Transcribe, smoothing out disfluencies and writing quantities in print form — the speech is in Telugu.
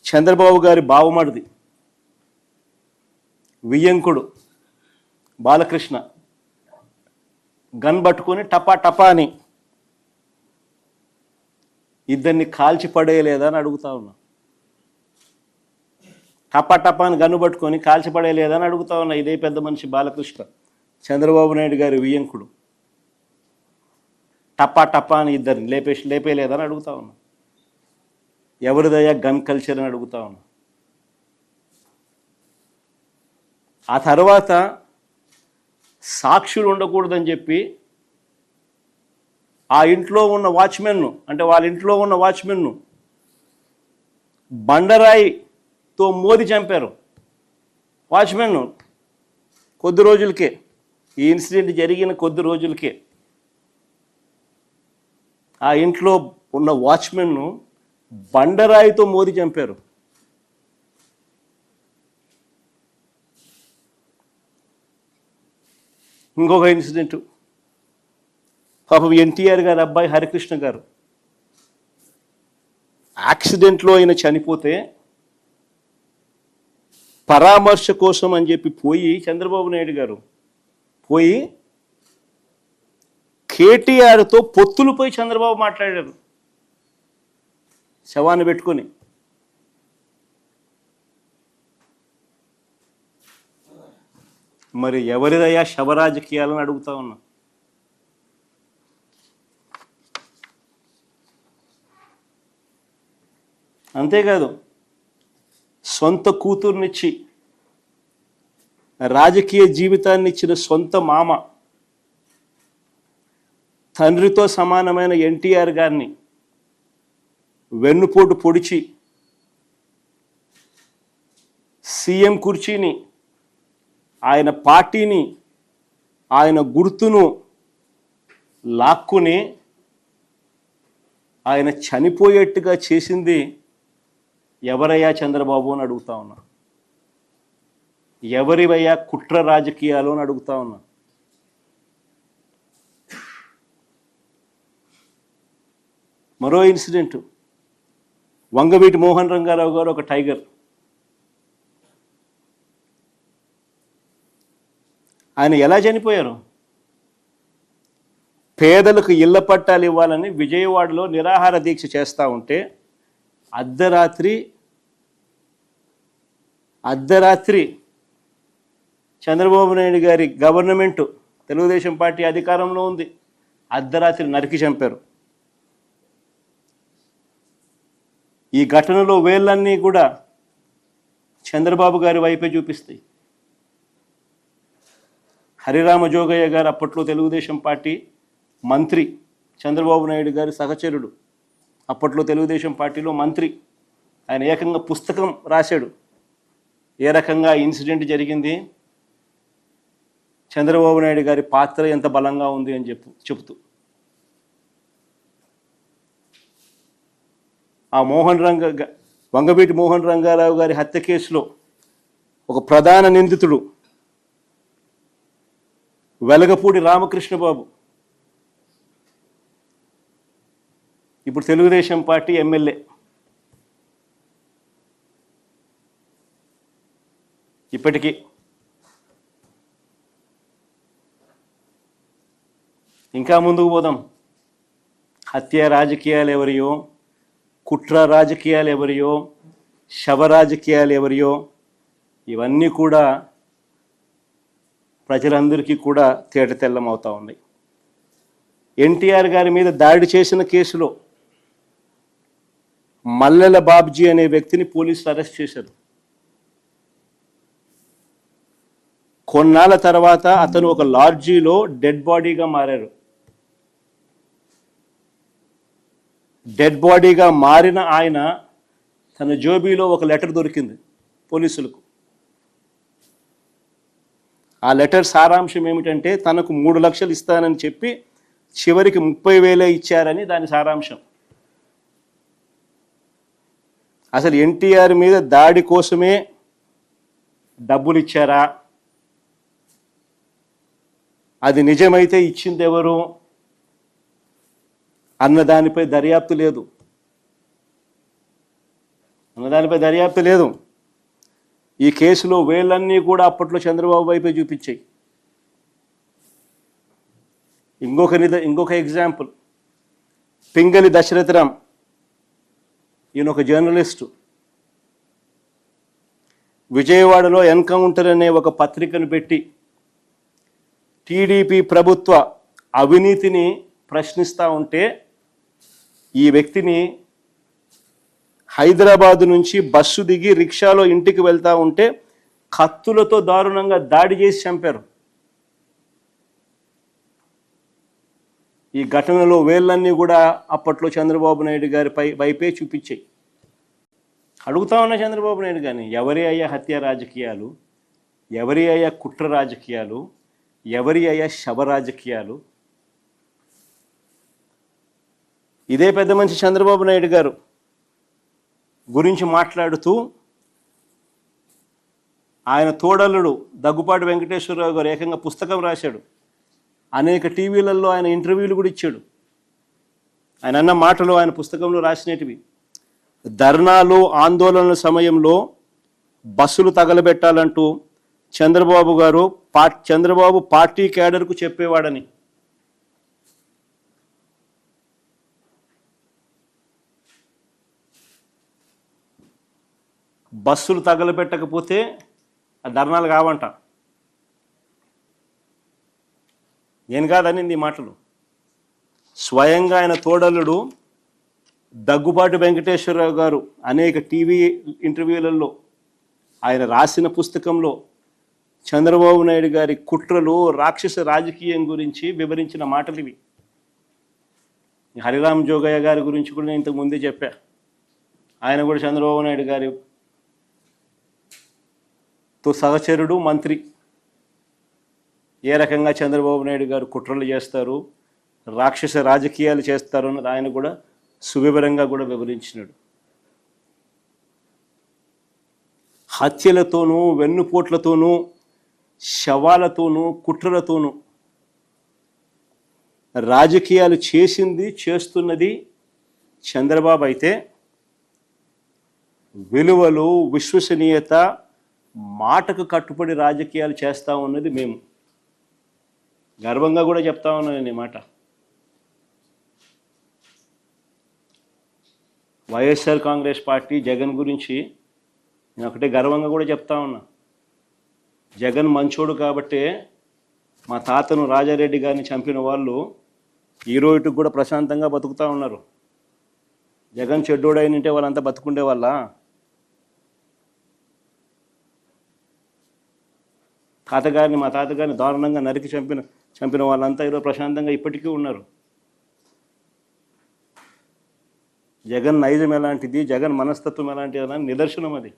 చంద్రబాబు గారి బావమడిది వియ్యంకుడు బాలకృష్ణ గన్ పట్టుకొని టపా టపా అని ఇద్దరిని కాల్చి పడేయలేదా అని అడుగుతా ఉన్నా. టపా టపా అని గన్ను పట్టుకొని కాల్చి పడేయలేదా అని అడుగుతా ఉన్నా. ఇదే పెద్ద మనిషి బాలకృష్ణ, చంద్రబాబు నాయుడు గారి వియ్యంకుడు. టపా టపా అని ఇద్దరిని లేపేయలేదని అడుగుతా ఉన్నా. ఎవరిదయ్యా గన్ కల్చర్ అని అడుగుతా ఉన్నా. ఆ తర్వాత సాక్షులు ఉండకూడదని చెప్పి ఆ ఇంట్లో ఉన్న వాచ్మెన్ను, అంటే వాళ్ళ ఇంట్లో ఉన్న వాచ్మెన్ను బండరాయితో మోది చంపారు. వాచ్మెన్ను కొద్ది రోజులకే, ఈ ఇన్సిడెంట్ జరిగిన కొద్ది రోజులకే ఆ ఇంట్లో ఉన్న వాచ్మెన్ను బండరాయితో మోది చంపారు. ఇంకొక ఇన్సిడెంట్, పాపం ఎన్టీఆర్ గారి అబ్బాయి హరికృష్ణ గారు యాక్సిడెంట్లో ఆయన చనిపోతే పరామర్శ కోసం అని చెప్పి పోయి చంద్రబాబు నాయుడు గారు పోయి కేటీఆర్తో పొత్తులపై చంద్రబాబు మాట్లాడారు శవాన్ని పెట్టుకొని. మరి ఎవరిదయ్యా శవరాజకీయాలని అడుగుతా ఉన్నా. అంతేకాదు, సొంత కూతుర్నిచ్చి రాజకీయ జీవితాన్ని ఇచ్చిన సొంత మామ, తండ్రితో సమానమైన ఎన్టీఆర్ గారిని వెన్నుపోటు పొడిచి సీఎం కుర్చీని, ఆయన పార్టీని, ఆయన గుర్తును లాక్కుని ఆయన చనిపోయేట్టుగా చేసింది ఎవరయ్యా చంద్రబాబు అని అడుగుతా ఉన్నా. ఎవరివయ్యా కుట్ర రాజకీయాలు అని అడుగుతా ఉన్నా. మరో ఇన్సిడెంట్, వంగవీటి మోహన్ రంగారావు గారు ఒక టైగర్. ఆయన ఎలా చనిపోయారు? పేదలకు ఇళ్ల పట్టాలు ఇవ్వాలని విజయవాడలో నిరాహార దీక్ష చేస్తూ ఉంటే అర్ధరాత్రి చంద్రబాబు నాయుడు గారి గవర్నమెంటు, తెలుగుదేశం పార్టీ అధికారంలో ఉంది, అర్ధరాత్రి నరికి చంపారు. ఈ ఘటనలో వేళ్ళన్నీ కూడా చంద్రబాబు గారి వైపే చూపిస్తాయి. హరిరామ జోగయ్య గారు అప్పట్లో తెలుగుదేశం పార్టీ మంత్రి, చంద్రబాబు నాయుడు గారి సహచరుడు, అప్పట్లో తెలుగుదేశం పార్టీలో మంత్రి. ఆయన ఏకంగా పుస్తకం రాశాడు ఏ రకంగా ఇన్సిడెంట్ జరిగింది, చంద్రబాబు నాయుడు గారి పాత్ర ఎంత బలంగా ఉంది అని చెబుతూ. ఆ వంగవీటి మోహన్ రంగారావు గారి హత్య కేసులో ఒక ప్రధాన నిందితుడు వెలగపూడి రామకృష్ణబాబు ఇప్పుడు తెలుగుదేశం పార్టీ ఎమ్మెల్యే. ఇప్పటికీ ఇంకా ముందుకు పోదాం. హత్య రాజకీయాలు ఎవరియో, కుట్ర రాజకీయాలు ఎవరియో, శవ రాజకీయాలు ఎవరియో, ఇవన్నీ కూడా ప్రజలందరికీ కూడా తేటతెల్లం అవుతూ ఉన్నాయి. ఎన్టీఆర్ గారి మీద దాడి చేసిన కేసులో మల్లెల బాబ్జీ అనే వ్యక్తిని పోలీసులు అరెస్ట్ చేశారు. కొన్నాళ్ళ తర్వాత అతను ఒక లాడ్జీలో డెడ్ బాడీగా మారారు. డెడ్ బాడీగా మారిన ఆయన తన జోబీలో ఒక లెటర్ దొరికింది పోలీసులకు. ఆ లెటర్ సారాంశం ఏమిటంటే తనకు 3 లక్షలు ఇస్తానని చెప్పి చివరికి 30,000 ఇచ్చారని దాని సారాంశం. అసలు ఎన్టీఆర్ మీద దాడి కోసమే డబ్బులు ఇచ్చారా, అది నిజమైతే ఇచ్చింది ఎవరు అన్న దానిపై దర్యాప్తు లేదు. దానిపై దర్యాప్తు లేదు. ఈ కేసులో వేళ్ళన్నీ కూడా అప్పట్లో చంద్రబాబు వైపే చూపించాయి. ఇంకొక ఎగ్జాంపుల్, పింగళి దశరథరామ్, ఈయన ఒక జర్నలిస్టు. విజయవాడలో ఎన్కౌంటర్ అనే ఒక పత్రికను పెట్టి టీడీపీ ప్రభుత్వ అవినీతిని ప్రశ్నిస్తూ ఉంటే ఈ వ్యక్తిని హైదరాబాదు నుంచి బస్సు దిగి రిక్షాలో ఇంటికి వెళ్తూ ఉంటే కత్తులతో దారుణంగా దాడి చేసి చంపారు. ఈ ఘటనలో వేళ్ళన్నీ కూడా అప్పట్లో చంద్రబాబు నాయుడు గారి వైపే చూపించాయి. అడుగుతా ఉన్న చంద్రబాబు నాయుడు గారిని, ఎవరి అయ్యా హత్య రాజకీయాలు, ఎవరి అయ్యా కుట్ర రాజకీయాలు, ఎవరి అయ్యా శవ రాజకీయాలు? ఇదే పెద్ద మనిషి చంద్రబాబు నాయుడు గారు గురించి మాట్లాడుతూ ఆయన తోడల్లుడు దగ్గుపాటి వెంకటేశ్వరరావు గారు ఏకంగా పుస్తకం రాశాడు. అనేక టీవీలలో ఆయన ఇంటర్వ్యూలు కూడా ఇచ్చాడు. ఆయన అన్న మాటలు ఆయన పుస్తకంలో రాసినటివి. ధర్నాలు ఆందోళనల సమయంలో బస్సులు తగలబెట్టాలంటూ చంద్రబాబు పార్టీ క్యాడర్కు చెప్పేవాడని. బస్సులు తగలబెట్టకపోతే ఆ ధర్నాలు కావంట. నేను కాదనింది ఈ మాటలు. స్వయంగా ఆయన తోడల్లుడు దగ్గుబాటి వెంకటేశ్వరరావు గారు అనేక టీవీ ఇంటర్వ్యూలలో ఆయన రాసిన పుస్తకంలో చంద్రబాబు నాయుడు గారి కుట్రలు, రాక్షస రాజకీయం గురించి వివరించిన మాటలు ఇవి. హరిరామ్ జోగయ్య గారి గురించి కూడా నేను ఇంతకు ముందే చెప్పా. ఆయన కూడా చంద్రబాబు నాయుడు గారితో సహచరుడు, మంత్రి. ఏ రకంగా చంద్రబాబు నాయుడు గారు కుట్రలు చేస్తారు, రాక్షస రాజకీయాలు చేస్తారు అన్నది ఆయన కూడా సువివరంగా కూడా వివరించినాడు. హత్యలతోనూ, వెన్నుపోట్లతోనూ, శవాలతోనూ, కుట్రలతోనూ రాజకీయాలు చేస్తున్నది చంద్రబాబు అయితే, విలువలు, విశ్వసనీయత, మాటకు కట్టుబడి రాజకీయాలు చేస్తూ ఉన్నది మేము. గర్వంగా కూడా చెప్తా ఉన్నాను నేను ఈ మాట. వైఎస్ఆర్ కాంగ్రెస్ పార్టీ జగన్ గురించి నేను ఒకటే గర్వంగా కూడా చెప్తా ఉన్నా. జగన్ మంచోడు కాబట్టే మా తాతను రాజారెడ్డి గారిని చంపిన వాళ్ళు ఈ రోజుకి కూడా ప్రశాంతంగా బతుకుతూ ఉన్నారు. జగన్ చెడ్డోడైనంటే వాళ్ళంతా బతుకుండే వాళ్ళ? మా తాతగారిని దారుణంగా నరికి చంపిన వాళ్ళంతా ఈరోజు ప్రశాంతంగా ఇప్పటికీ ఉన్నారు. జగన్ నైజం ఎలాంటిది, జగన్ మనస్తత్వం ఎలాంటిది అని నిదర్శనం అది.